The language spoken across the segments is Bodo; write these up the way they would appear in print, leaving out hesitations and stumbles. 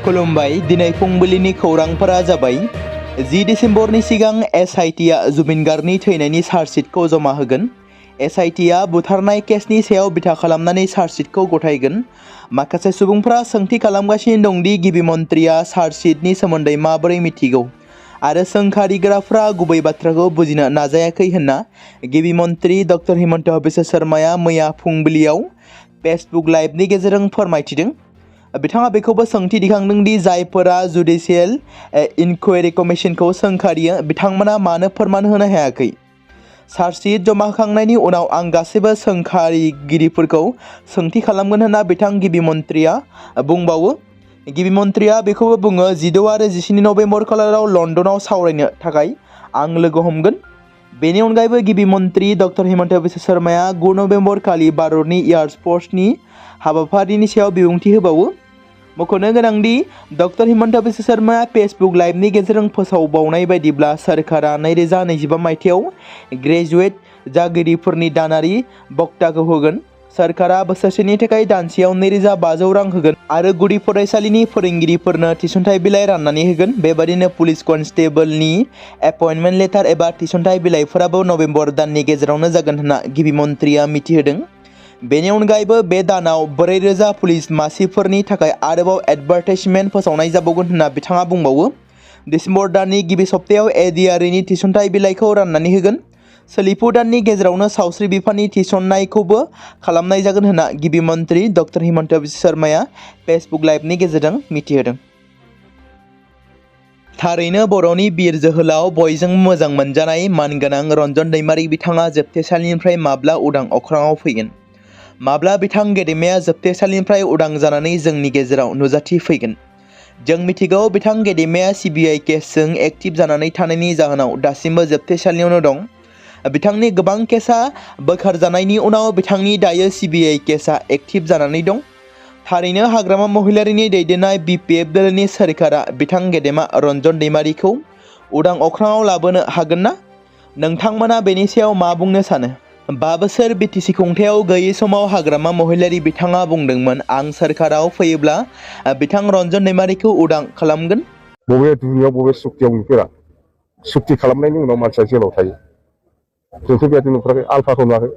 खुलुमबाय दिनै फुंबिलिनि खौरांफोरा जाबाय 10 डिसेम्बरनि सिगां एसआइटिआ जुबिन गार्गनि थैनायनि चार्जशीटखौ जमा होगोन। एसआइटिआ बुथारनाय केसनि सायाव बिथा खालामनानै चार्जशीटखौ गथायगोन। माखासे सुबुंफोरा सोंथि खालामगासिनो दं दि गिबि मन्थ्रिया चार्जशीटनि सोमोन्दै माबोरै मिथिगौ आरो सोंखारिग्राफ्रा गुबै बाथ्राखौ बुजिनो नाजायाखै होनना गिबि मन्थ्रि डक्टर हिमन्त बिश्व शर्माया मैया फुंबिलियाव फेसबुक लाइभनि गेजेरजों फोरमायथिदों। बिथाङा बेखौबो सोंथि दिखांदों दि जायफोरा जुडिशियेल इनक्वायरि कमिसनखौ सोंखारियो बिथांमोना मानो फोरमान होनो हायाखै। चार्जशीट जमा होखांनायनि उनाव आं गासैबो सोंखारिगिरिफोरखौ सोंथि खालामगोन होनना बिथां गिबि मन्थ्रिया बुंबावो। गिबि मन्थ्रिया बेखौबो बुङो 16 आरो 17 नभेम्बर खालाराव लन्दनाव सावरायनो थाखाय आं लोगो हमगोन। बेनि अनगायैबो गिबि मन्थ्रि डक्टर हिमन्त बिश्व शर्माया 9 नभेम्बर खालि भारतनि एयार फोर्सनि हाबाफारिनि सायाव बिबुंथि होबावो। मख'नो गोनांदि डक्टर हिमन्त बिश्व शर्माया फेसबुक लाइभनि गेजेरजों फोसावबावनाय बायदिब्ला सोरखारा 2025 मायथाइयाव ग्रेजुवेट जागिरिफोरनि दानारि भत्ताखौ होगोन। सोरखारा बोसोरसेनि थाखाय दानसेयाव 2500 रां होगोन आरो गुदि फरायसालिनि फोरोंगिरिफोरनो थिसनथाइ बिलाइ राननानै होगोन। बेबादिनो पुलिस कनस्टेबलनि एपइन्टमेन्ट लेटार एबा थिसनथाइ बिलाइफोराबो नभेम्बर दाननि गेजेरावनो जागोन होनना गिबि मन्थ्रिया मिथिहोदों। बेनि अनगायैबो बे दानाव 4000 पुलिस मासिफोरनि थाखाय आरोबाव एडभार्टाइजमेन्ट फोसावनाय जाबावगोन होनना बिथाङा बुंबावो। डिसेम्बर दाननि गिबि सप्तायाव एडिआरनि थिसनथाइ बिलाइखौ राननानै होगोन। सोलिफु दाननि गेजेरावनो सावस्रि बिफाननि थिसननायखौबो खालामनाय जागोन होनना गिबि मन्थ्रि डक्टर हिमन्त बिश्व शर्माया फेसबुक लाइभनि गेजेरजों मिथिहोदों। थारैनो बर'नि बिर जोहोलाव बयजों मोजां मोनजानाय मानगोनां रन्जन दैमारि बिथाङा जोबथेसालिनिफ्राय माब्ला उदां अख्राङाव फैगोन? माब्ला बिथां गेदेमाया जोबथेसालिनिफ्राय उदां जानानै जोंनि गेजेराव नुजाथि फैगोन? जों मिथिगौ बिथां गेदेमाया सिबिआइ केसजों एक्टिभ जानानै थानायनि जाहोनाव दासिमबो जोबथेसालियावनो दं। बिथांनि गोबां केसआ बोखारजानायनि उनाव बिथांनि दायो सिबिआइ केसआ एक्टिभ जानानै दं। थारैनो हाग्रामा महिलारिनि दैदेननाय बिपिएफ दोलोनि सोरखारा बिथां गेदेमा रन्जन दैमारिखौ उदां अख्राङाव लाबोनो हागोन ना? नोंथांमोना बेनि सायाव मा बुंनो सानो? 5 बोसोर बिटिसि खुंथायाव गैयै समाव हाग्रामा महिलारि बिथाङा बुंदोंमोन आं सोरखाराव फैयोब्ला बिथां रन्जन दैमारिखौ उदां खालामगोन। बबे दुनियाव बबे सुक्तियाव नुफेरा सुक्ति खालामनायनि उनाव मानसिया जेलाव थायो। जोंथ' बेबायदि नुफेराखै आल्फाखौ नुवाखै।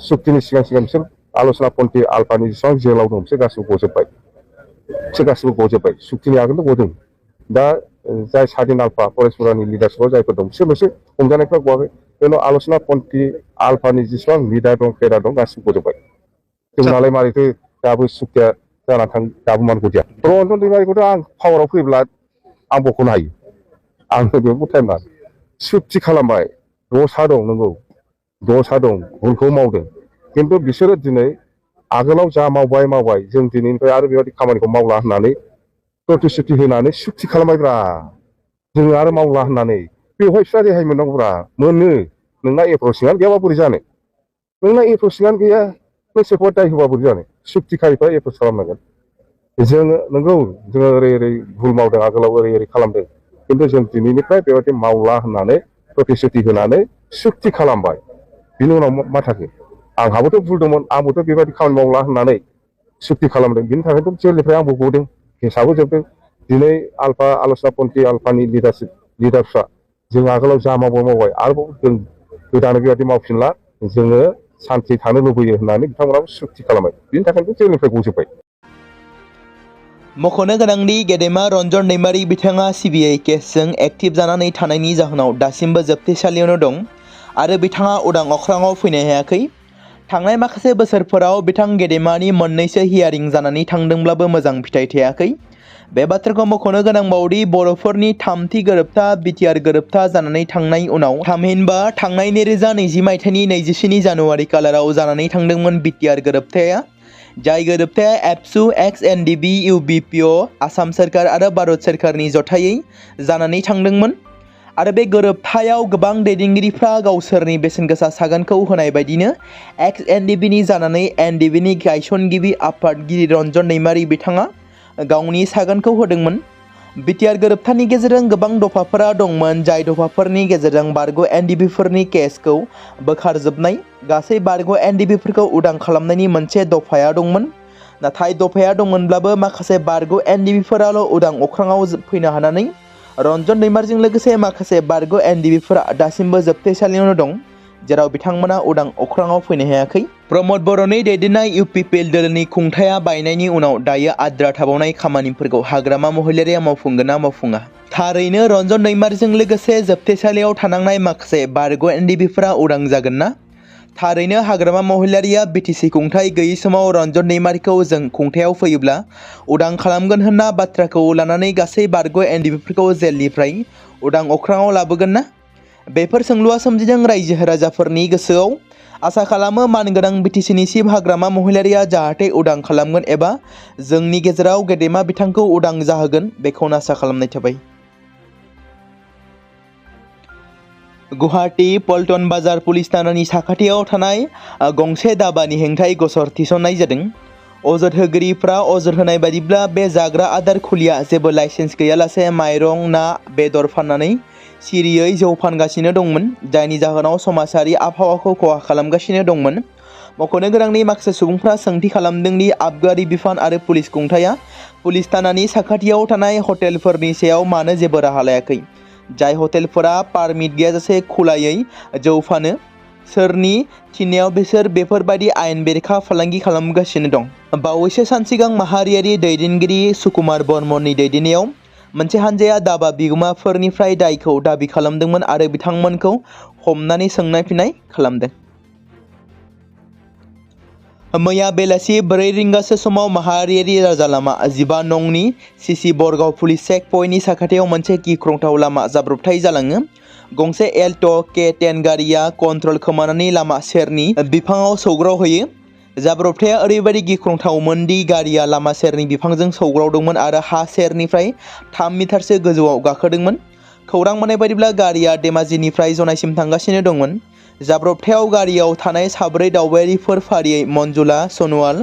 सुक्तिनि सिगां बिसोर आल'सना पन्थी आल्फानि जेसेबां जेलाव दं बिसोर गासिबो गजोब्बाय। बिसोर गासिबो गजोब्बाय सुक्तिनि आगोलथ' गदों। दा जाय सादिन आल्फा फरेस्टफोरनि लिडारशिपआव जायफोर दं बिसोरल'सो हमजानायफ्रा गवाखै। बेनाव आल'सना पन्थी आल्फानि जेसेबां लिडार दं केडार दं गासिबो गजोब्बाय। जोंनालाय मारैथो दाबो सुक्तिया जाना थां दाबो मान गदिया। रन्जन दैमारिखौथ' आं पावाराव फैब्ला आं बख'नो हायो। आंनो बेयावबो टाइम नाङा। सुक्ति खालामबाय दसा दं नंगौ दसा दं भुलखौ मावदों। खिन्थु बिसोरो दिनै आगोलाव जा मावबाय जों दिनैनिफ्राय आरो बेबायदि खामानिखौ मावला होननानै प्रतिश्रुति होनानै सुक्ति खालामबायब्रा जोङो आरो मावला होननानै बेवहाय बिस्रा रेहाय मोननांगौब्रा मोनो। नोंना एप्रसिङानो गैयाबा बोरै जानो? नोंना एप्रसिङानो गैया नों सोरखौबा दाय होबा बोरै जानो? सुक्तिखारिफ्रा एप्रस खालामनांगोन। जोङो नंगौ जोङो ओरै भुल मावदों आगोलाव ओरै खालामदों। खिन्थु जों दिनैनिफ्राय बेबायदि मावला होननानै प्रतिश्रुति होनानै सुक्ति खालामबाय। बिनि उनाव मा थाखो? आंहाबोथ' भुल दंमोन आंबोथ' बेबायदि खामानि मावला होननानै सुक्ति खालामदों। बिनि थाखायथ' जेलनिफ्राय आंबो गदों केसाबो जोबदों। दिनै आल्फा आल'सना पन्थी आल्फानि लिडारफ्रा जों आगोलाव जा मावबाय आरोबाव जों गोदानै बेबायदि मावफिनला जोङो सान्थि थानो लुबैयो होननानै बिथांमोनाबो सुक्ति खालामबाय। बिनि थाखायनो जेलनिफ्राय गजोब्बाय। मख'नो गोनांदि गेदेमा रन्जन दैमारि बिथाङा सिबिआइ केसजों एक्टिभ जानानै थानायनि जाहोनाव दासिमबो जोबथेसालियावनो दं आरो बिथाङा उदां अख्राङाव फैनो हायाखै। थांनाय माखासे बोसोरफोराव बिथां गेदेमानि मोननैसो हियारिं जानानै थांदोंब्लाबो मोजां फिथाइ थायाखै। बे बाथ्राखौ मख'नो गोनांबावदि बर'फोरनि थामथि गोरोबथा बिटिआर गोरोबथा जानानै थांनाय उनाव थामहिनबा थांनाय 2020 मायथाइनि 27 जानुवारि खालाराव जानानै थांदोंमोन बिटिआर गोरोबथाया। जाय गोरोबथाया एबसु एक्स एनडिबि इउबिपिअ आसाम सोरखार आरो भारत सोरखारनि जथायै जानानै थांदोंमोन आरो बे गोरोबथायाव गोबां दैदेनगिरिफ्रा गावसोरनि बेसेन गोसा सागानखौ होनाय बायदिनो एक्स एनडिबिनि जानानै एनडिबिनि गायसनगिरि आफादगिरि रन्जन दैमारि बिथाङा गावनि सागानखौ होदोंमोन। बिटिआर गोरोबथानि गेजेरजों गोबां दफाफोरा दंमोन जाय दफाफोरनि गेजेरजों बारग' एनडिबिफोरनि केसखौ बोखारजोबनाय गासै बारग' एनडिबिफोरखौ उदां खालामनायनि मोनसे दफाया दंमोन। नाथाय दफाया दंमोनब्लाबो माखासे बारग' एनडिबिफोराल' उदां अख्राङाव फैनो हानानै रन्जन दैमारजों लोगोसे माखासे बारग' एनडिबिफोरा दासिमबो जोबथेसालियावनो दं, जेराव बिथांमोना उदां अख्राङाव फैनो हायाखै। प्रमद बर'नि दैदेननाय इउपिपिएल दोलोनि खुंथाया बायनायनि उनाव दायो आद्रा थाबावनाय खामानिफोरखौ हाग्रामा महिलारिया मावफुंगोन ना मावफुङा? थारैनो रन्जन दैमारजों लोगोसे जोबथेसालियाव थानांनाय माखासे बारग' एनडिबिफोरा उदां जागोन ना? थारैनो हाग्रामा महिलारिया बिटिसि खुंथाय गैयै समाव रन्जन दैमारिखौ जों खुंथायाव फैयोब्ला उदां खालामगोन होनना बाथ्राखौ लानानै गासै बारग' एनडिबिफोरखौ जेलनिफ्राय उदां अख्राङाव लाबोगोन ना? बेफोर सोंलुआ सोमजिदों रायजो राजाफोरनि गोसोआव। आसा खालामो मानगोनां बिटिसिनि चिफ हाग्रामा महिलारिया जाहाथे उदां खालामगोन एबा जोंनि गेजेराव गेदेमा बिथांखौ उदां जाहोगोन, बेखौनो आसा खालामनाय थाबाय। गुवाहाटी पल्टन बाजार पुलिस थानानि साखाथियाव थानाय गंसे दाबानि हेंथायै गसर थिसननाय जादों। अजद होगिरिफ्रा अजद होनाय बायदिब्ला बे जाग्रा आदार खुलिया जेबो लाइसेन्स गैयालासे माइरं, ना, बेदर फाननानै सिरियै जौ फानगासिनो दंमोन, जायनि जाहोनाव समाजारि आबहावाखौ खहा खालामगासिनो दंमोन। मख'नो गोनांनि माखासे सुबुंफ्रा सोंथि खालामदों दि आबगारि बिफान आरो पुलिस खुंथाया पुलिस थानानि साखाथियाव थानाय हटेलफोरनि सायाव मानो जेबो राहा लायाखै, जाय हटेलफोरा पारमिट गैयाजासे खुलायै जौ फानो। सोरनि थिननायाव बिसोर बेफोरबायदि आयेन बेरेखा फालांगि खालामगासिनो दं? बावैसो सान सिगां माहारियारि दैदेनगिरि सुकुमार बर्मननि दैदेननायाव मोनसे हानजाया दाबा बिगोमाफोरनिफ्राय दायखौ दाबि खालामदोंमोन आरो बिथांमोनखौ हमनानै सोंनाय फिन्नाय खालामदों। मैया बेलासि 4 रिंगासो समाव माहारियारि राजा लामा 15 नंनि सिसि बरगाव पुलिस चेक पइन्टनि साखाथियाव मोनसे गिख्रंथाव लामा जाब्रबथाय जालाङो। गंसे एल्ट' K10 गारिया कन्ट्रल खोमानानै लामा सेरनि बिफाङाव सौग्रावहैयो। जाब्रबथाया ओरैबायदि गिख्रंथावमोन दि गारिया लामा सेरनि बिफांजों सौग्रावदोंमोन आरो हा सेरनिफ्राय 3 मिटारसो गोजौआव गाखोदोंमोन। खौरां मोननाय बायदिब्ला गारिया धेमाजिनिफ्राय जनाइसिम थांगासिनो दंमोन। जाब्रबथायाव गारियाव थानाय 4 दावबायारिफोर फारियै मन्जुला सनवाल,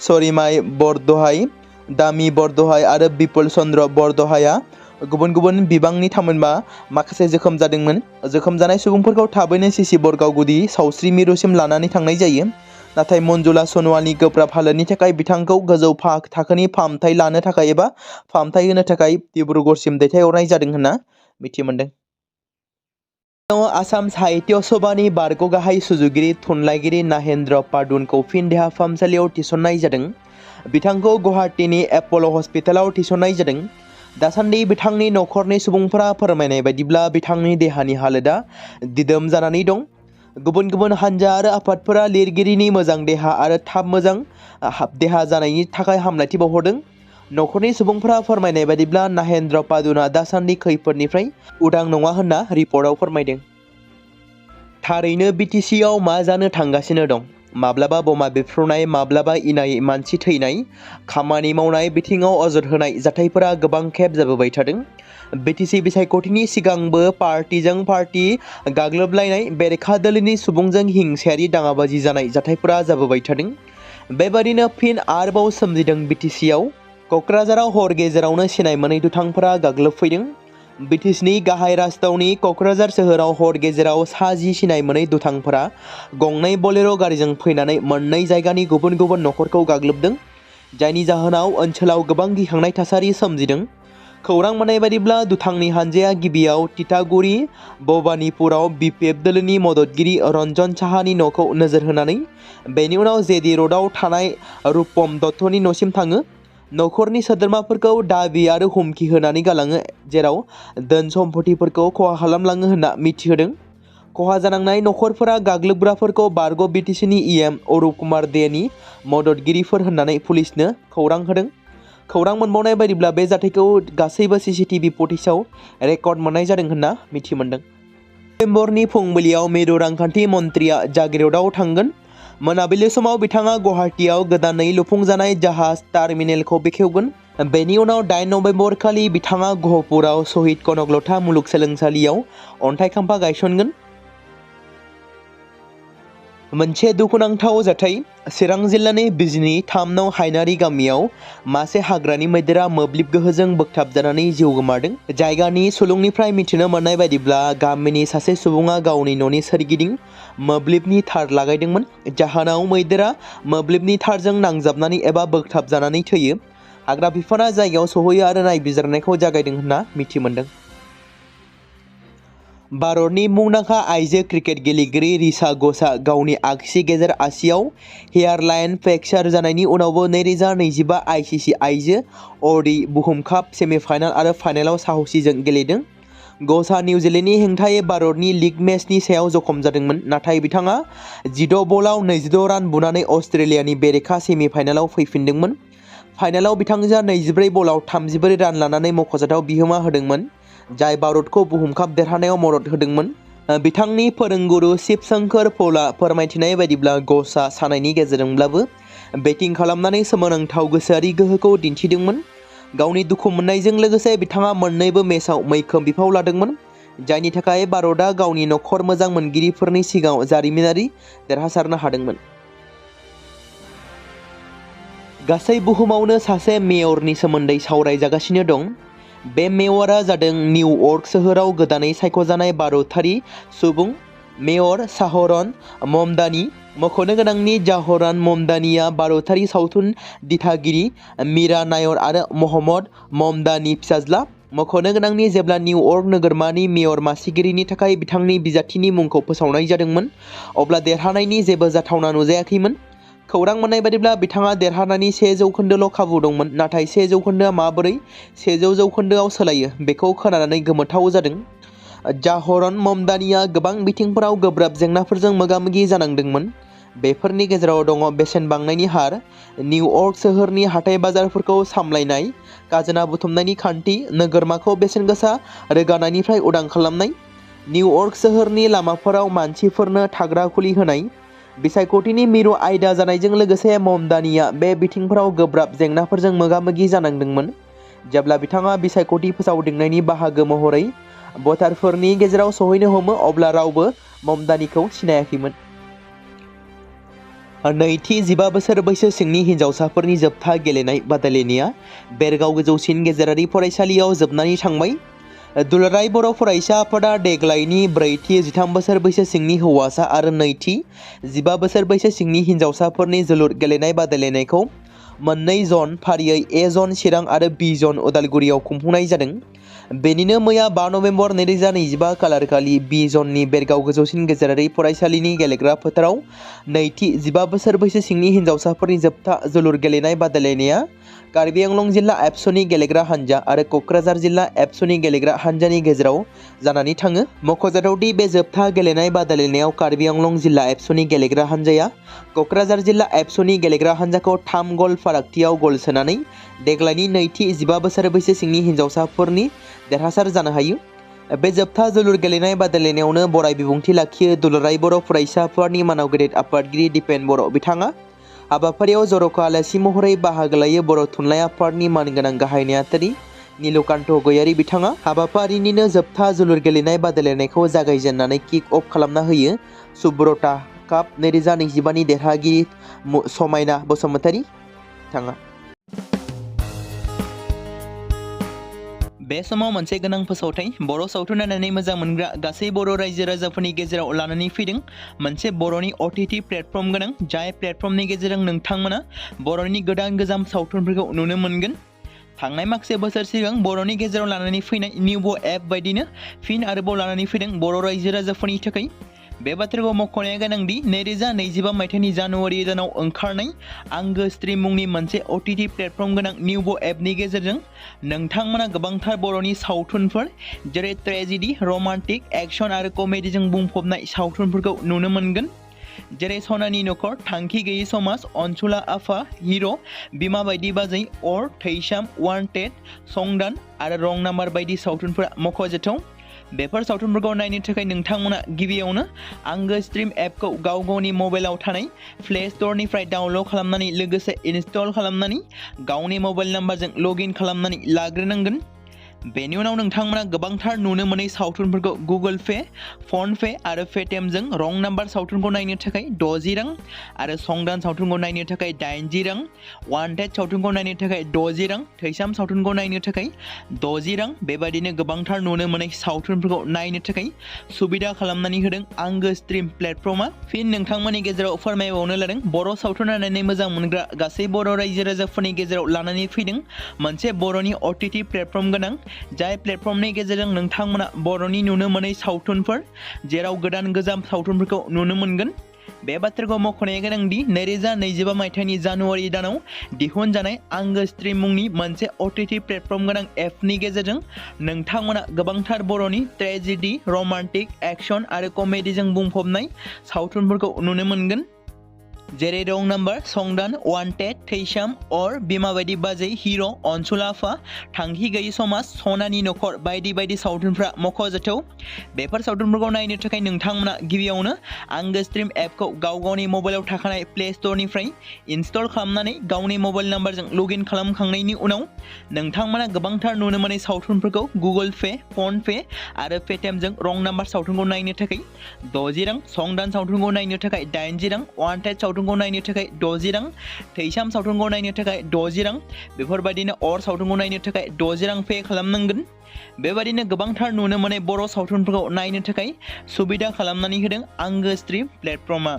सरिमाय बरदहाय, दामि बरदहाय आरो बिपुल चन्द्र बरदहाया गुबुन गुबुन बिबांनि थामहिनबा माखासे जोखोम जादोंमोन। जोखोम जानाय सुबुंफोरखौ थाबैनो सिसि बरगाव गुदि सावस्रि मिरुसिम लानानै थांनाय जायो, नाथाय मन्जुला सनवालनि गोब्राब हालोदनि थाखाय बिथांखौ गोजौ थाखोनि फाहामथाय लानो थाखाय एबा फाहामथाय होनो थाखाय डिब्रुगड़सिम दैथायहरनाय जादों होनना मिथिमोनदों। आसाम साहित्य सभानि बारग' गाहाय सुजुगिरि थुनलाइगिरि नाहेन्द्र पादुनखौ फिन देहा फाहामसालियाव थिसननाय जादों। बिथांखौ गुवाहाटीनि एप'ल' हस्पिटालाव थिसननाय जादों। दासान्दि बिथांनि नखरनि सुबुंफोरा फोरमायनाय बायदिब्ला बिथांनि देहानि हालोदा दिदोम जानानै दं। गुबुन गुबुन हानजा आरो आफादफोरा लिरगिरिनि मोजां देहा आरो थाब मोजां देहा जानायनि थाखाय हामलायथि बावहरदों। नखरनि सुबुंफोरा फोरमायनाय बायदिब्ला नाहेन्द्र पादुना दासान्दि खैफोदनिफ्राय उदां नङा होनना रिपर्टआव फोरमायदों। थारैनो बिटिसिआव मा जानो थांगासिनो दं? माब्लाबा बमा बेफ्रुनाय, माब्लाबा इनायै मानसि थैनाय, खामानि मावनाय बिथिङाव अजद होनाय जाथायफोरा गोबां खेब जाबोबाय थादों। बिटिसि बिसायख'थिनि सिगांबो पार्टिजों पार्टि गाग्लोबलायनाय, बेरेखा दोलोनि सुबुंजों हिंसायारि दाङाबाजि जानाय जाथायफोरा जाबोबाय थादों। बेबादिनो फिन आरोबाव सोमजिदों बिटिसिआव। क'क्राझाराव हर गेजेरावनो सिनाय मोनै दुथांफोरा गाग्लोबफैदों। बिटिसिनि गाहाय राजथावनि क'क्राझार सोहोराव हर गेजेराव सा 10 सिनाय मोनै दुथांफोरा गंनै बलेर' गारिजों फैनानै मोननै जायगानि गुबुन गुबुन नखरखौ गाग्लोबदों, जायनि जाहोनाव ओनसोलाव गोबां गिखांनाय थासारि सोमजिदों। खौरां मोननाय बायदिब्ला दुथांनि हानजाया गिबियाव तितागुरि भबानिपुराव बिपिएफ दोलोनि मददगिरि रन्जन साहानि न'खौ नोजोर होनानै बेनि उनाव जेडि र'डआव थानाय रुपम दत्तनि न'सिम थाङो। नखरनि सोद्रोमाफोरखौ दाबि आरो हुमखि होनानै गालाङो, जेराव धोन सम्फथिफोरखौ खहा खालामलाङो होनना मिथिहोदों। खहा जानांनाय नखरफोरा गाग्लोबग्राफोरखौ बारग' बिटिसिनि इएम अरुप कुमार देनि मददगिरिफोर होननानै पुलिसनो खौरां होदों। खौरां मोनबावनाय बायदिब्ला बे जाथायखौ गासैबो CCTV फुटेजआव रेकर्ड मोननाय जादों होनना मिथिमोनदों। नभेम्बरनि फुंबिलियाव मिरु रांखान्थि मन्थ्रिया जागिरदआव थांगोन। मोनाबिलि समाव बिथाङा गुवाहाटीआव गोदानै लुफुंजानाय जाहाज टार्मिनेलखौ बेखेवगोन। बेनि उनाव 8 नभेम्बर खालि बिथाङा गहपुराव शहीद कनकलता मुलुगसोलोंसालियाव अन्थाइ खाम्फा गायसनगोन। मोनसे दुखुनांथाव जाथाय चिरां जिल्लानि बिजनी 3 नं हायनारि गामियाव मासे हाग्रानि मैदेरा मोब्लिब गोहोजों बोगथाबजानानै जिउ गोमादों। जायगानि सुलुंनिफ्राय मिथिनो मोननाय बायदिब्ला गामिनि सासे सुबुङा गावनि न'नि सोरगिदिं मोब्लिबनि थार लागायदोंमोन। जाहोनाव मैदेरा मोब्लिबनि थारजों नांजाबनानै एबा बोगथाबजानानै थैयो। हाग्रा बिफाना जायगायाव सहैयो आरो नायबिजिरनायखौ जागायदों होनना मिथि मोनदों। भारतनि मुंदांखा आइजो क्रिकेट गेलेगिरि रिचा घ'षआ गावनि आगसि गेजेर आसियाव हेयारलाइन फ्रेक्चार जानायनि उनावबो 2025 आईसीसी आइजो अ'.डी बुहुम काप सेमिफाइनाल आरो फाइनालाव साहसजों गेलेदों। घ'षआ निउजिलेन्डनि हेंथायै भारतनि लीग मेचनि सायाव जखम जादोंमोन, नाथाय बिथाङा 16 बलाव 26 रान बुनानै अस्ट्रेलियानि बेरेखा सेमिफाइनालाव फैफिनदोंमोन। फाइनालाव बिथांजोआ 24 बलाव 34 रान लानानै मख'जाथाव बिहोमा होदोंमोन, जाय भारतखौ बुहुम काप देरहानायाव मदद होदोंमोन। बिथांनि फोरोंगुरु शिव शंकर पौलआ फोरमायथिनाय बायदिब्ला घ'षआ सानायनि गेजेरजोंब्लाबो बेटिं खालामनानै सोमोनांथाव गोसोआरि गोहोखौ दिन्थिदोंमोन। गावनि दुखु मोननायजों लोगोसे बिथाङा मोन्नैबो मेचआव मैखोम बिफाव लादोंमोन, जायनि थाखाय भारतआ गावनि नखर मोजां मोनगिरिफोरनि सिगाङाव जारिमिनारि देरहासारनो हादोंमोन। गासै बुहुमावनो सासे मेयरनि सोमोन्दै सावरायजागासिनो दं। बे मेयरआ जादों निउयर्क सोहोराव गोदानै सायख'जानाय भारतारि सुबुं मेयर शाहरान ममदानी। मख'नो गोनांनि जाहरान ममदानीआ भारतारि सावथुन दिथागिरि मीरा नायर आरो महम्मद ममदानी फिसाज्ला। मख'नो गोनांनि जेब्ला निउयर्क नोगोरमानि मेयर मासिगिरिनि थाखाय बिथांनि बिजाथिनि मुंखौ फोसावनाय जादोंमोन, अब्ला देरहानायनि जेबो जाथावना नुजायाखैमोन। खौरां मोननाय बायदिब्ला बिथाङा देरहानायनि 100% खाबु दंमोन, नाथाय 100%आ माबोरै 100%आव सोलायो बेखौ खोनानानै गोमोथाव जादों। जाहरान ममदानीआ गोबां बिथिंफोराव गोब्राब जेंनाफोरजों मोगा-मोगि जानांदोंमोन। बेफोरनि गेजेराव दङ बेसेन बांनायनि हार, निउयर्क सोहोरनि हाथाइ-बाजारफोरखौ सामलायनाय, खाजोना बुथुमनायनि खान्थि, नोगोरमाखौ बेसेनगोसा रोगानायनिफ्राय उदां खालामनाय, निउयर्क सोहोरनि लामाफोराव मानसिफोरनो थाग्रा खुलि होनाय। बिसायख'थिनि मिरु आयदा जानायजों लोगोसे ममदानीआ बे बिथिंफोराव गोब्राब जेंनाफोरजों मोगा-मोगि जानांदोंमोन। जेब्ला बिथाङा बिसायख'थि फोसावदिंनायनि बाहागो महरै भटारफोरनि गेजेराव सौहैनो हमो, अब्ला रावबो ममदानीखौ सिनायाखैमोन। नैथि 15 बोसोर बैसो सिंनि हिनजावसाफोरनि जोबथा गेलेनाय बादायलायनाया बेरगाव गोजौसिन गेजेरारि फरायसालियाव जोबनानै थांबाय। दुलाराय बर' फरायसा आफादा देग्लायनि ब्रैथि 13 बोसोर बैसो सिंनि हौवासा आरो नैथि 15 बोसोर बैसो सिंनि हिनजावसाफोरनि जोलुर गेलेनाय बादायलायनायखौ मोननै जन फारियै ए जन चिरां आरो बि जन उदालगुरियाव खुंफुंनाय जादों। बेनिनो मैया 5 नबेम्बर 2025 खालारखालि बि जननि बेरगाव गोजौसिन गेजेरारि फरायसालिनि गेलेग्रा फोथाराव नैथि 15 बोसोर बैसो सिंनि हिनजावसाफोरनि जोबथा जोलुर गेलेनाय बादायलायनाया कार्बि आंलं जिल्ला एबसुनि गेलेग्रा हानजा आरो क'क्राझार जिल्ला एबसुनि गेलेग्रा हानजानि गेजेराव जानानै थाङो। मख'जाथावदि बे जोबथा गेलेनाय बादायलायनायाव कार्बि आंलं जिल्ला एबसुनि गेलेग्रा हानजाया क'क्राझार जिल्ला एबसुनि गेलेग्रा हानजाखौ 3 गल फारागथियाव गल सोनानै देग्लायनि नैथि 15 बोसोर बैसो सिंनि हिनजावसाफोरनि देरहासार जानो हायो। बे जोबथा जोलुर गेलेनाय बादायलायनायावनो बराय बिबुंथि लाखियो दुलाराय बर' फरायसा आफादनि मानाव गेदेर आफादगिरि दिपेन बर'। बिथाङा हाबाफारियाव जर'खा आलासि महरै बाहागो लायो बर' थुनलाइ आफादनि मानगोनां गाहाय नेहाथारि नीलकान्त गयारी। बिथाङा हाबाफारिनिनो जोबथा जोलुर गेलेनाय बादायलायनायखौ जागायजेननानै किक अफ खालामना होयो। सुब्रता काप 2025 नि देरहागिरि समायना बसुमतारी। बिथाङा बे समाव मोनसे गोनां फोसावथाय बर' सावथुन नायनानै मोजां मोनग्रा गासै बर' रायजो राजाफोरनि गेजेराव लानानै फैदों मोनसे बर'नि OTT प्लेटफर्म गोनां, जाय प्लेटफर्मनि गेजेरजों नोंथांमोना बर'नि गोदान गोजाम सावथुनफोरखौ नुनो मोनगोन। थांनाय माखासे बोसोर सिगां बर'नि गेजेराव लानानै फैनाय निउबो एप बायदिनो फिन आरोबाव लानानै फैदों बर' रायजो राजाफोरनि थाखाय। बे बाथ्राखौ मख'नाया गोनांदि 2025 मायथाइनि जानुवारि दानाव ओंखारनाय आंगो स्ट्रिम मुंनि मोनसे OTT प्लेटफर्म गोनां निउबो एपनि गेजेरजों नोंथांमोना गोबांथार बर'नि सावथुनफोर जेरै ट्रेजेडि, रमान्टिक, एक्सन आरो कमेडिजों बुंफबनाय सावथुनफोरखौ नुनो मोनगोन। जेरै सनानि नखर, थांखि गैयै समाज, अनसुला आफा, हिर', बिमा बायदि बाजै, अर, थैसाम, वान्टेड, संदान आरो रं नाम्बार बायदि सावथुनफोरा मख'जाथाव। बेफोर सावथुनफोरखौ नायनो थाखाय नोंथांमोना गिबियावनो आंगो स्ट्रिम एपखौ गाव गावनि मबाइलाव थानाय प्ले स्ट'रनिफ्राय डाउनल'ड खालामनानै लोगोसे इनस्टल खालामनानै गावनि मबाइल नाम्बारजों लग इन खालामनानै लाग्रोनांगोन। बेनि उनाव नोंथांमोना गोबांथार नुनो मोनै सावथुनफोरखौ गुगोल पे, फन पे आरो पेटिएमजों रं नाम्बार सावथुनखौ नायनो थाखाय 60 रां आरो संदान सावथुनखौ नायनो थाखाय 80 रां, वान्टेड सावथुनखौ नायनो थाखाय 60 रां, थैसाम सावथुनखौ नायनो थाखाय 60 रां बेबायदिनो गोबांथार नुनो मोनै सावथुनफोरखौ नायनो थाखाय सुबिदा खालामनानै होदों आंगो स्ट्रिम प्लेटफर्मा। फिन नोंथांमोननि गेजेराव फोरमायबावनो लादों बर' सावथुन नायनानै मोजां मोनग्रा गासै बर' रायजो राजाफोरनि गेजेराव लानानै फैदों मोनसे बर'नि OTT प्लेटफर्म गोनां, जाय प्लेटफर्मनि गेजेरजों नोंथांमोना बर'नि नुनो मोनै सावथुनफोर जेराव गोदान गोजाम सावथुनफोरखौ नुनो मोनगोन। बे बाथ्राखौ मख'नाया गोनांदि 2025 मायथाइनि जानुवारि दानाव दिहुनजानाय आंगो स्ट्रिम मुंनि मोनसे OTT प्लेटफर्म गोनां एपनि गेजेरजों नोंथांमोना गोबांथार बर'नि ट्रेजेडि, रमान्टिक, एक्शन आरो कमेडिजों बुंफबनाय सावथुनफोरखौ नुनो मोनगोन। जेरै रं नाम्बार, संदान, वान्टेड, थैसाम, अर, बिमा बायदि बाजै, हिर', अनसुला आफा, थांखि गैयि समाज, सनानि नखर बायदि बायदि सावथुनफ्रा मख'जाथाव। बेफोर सावथुनफोरखौ नायनो थाखाय नोंथांमोना गिबियावनो आंगो स्ट्रिम एपखौ गावनि मबाइलाव थाखानाय प्ले स्ट'रनिफ्राय इनस्टल खालामनानै गावनि मबाइल नाम्बारजों लगइन खालामखांनायनि उनाव नोंथांमोना गोबांथार नुनो मोनै सावथुनफोरखौ गुगोल पे, फन पे आरो पेटिएमजों रं नाम्बार सावथुनखौ नायनो थाखाय 60 रां, संदान सावथुनखौ नायनो थाखाय 80 रां, वान्टेड सावथुनखौ नायनो थाखाय 60 रां, थैसाम सावथुनखौ नायनो थाखाय 60 रां बेफोरबायदिनो अर सावथुनखौ नायनो थाखाय 60 रां पे खालामनांगोन। बेबायदिनो गोबांथार नुनो मोनै बर' सावथुनफोरखौ नायनो थाखाय सुबिदा खालामनानै होदों आंगो स्ट्रिम प्लेटफर्मा।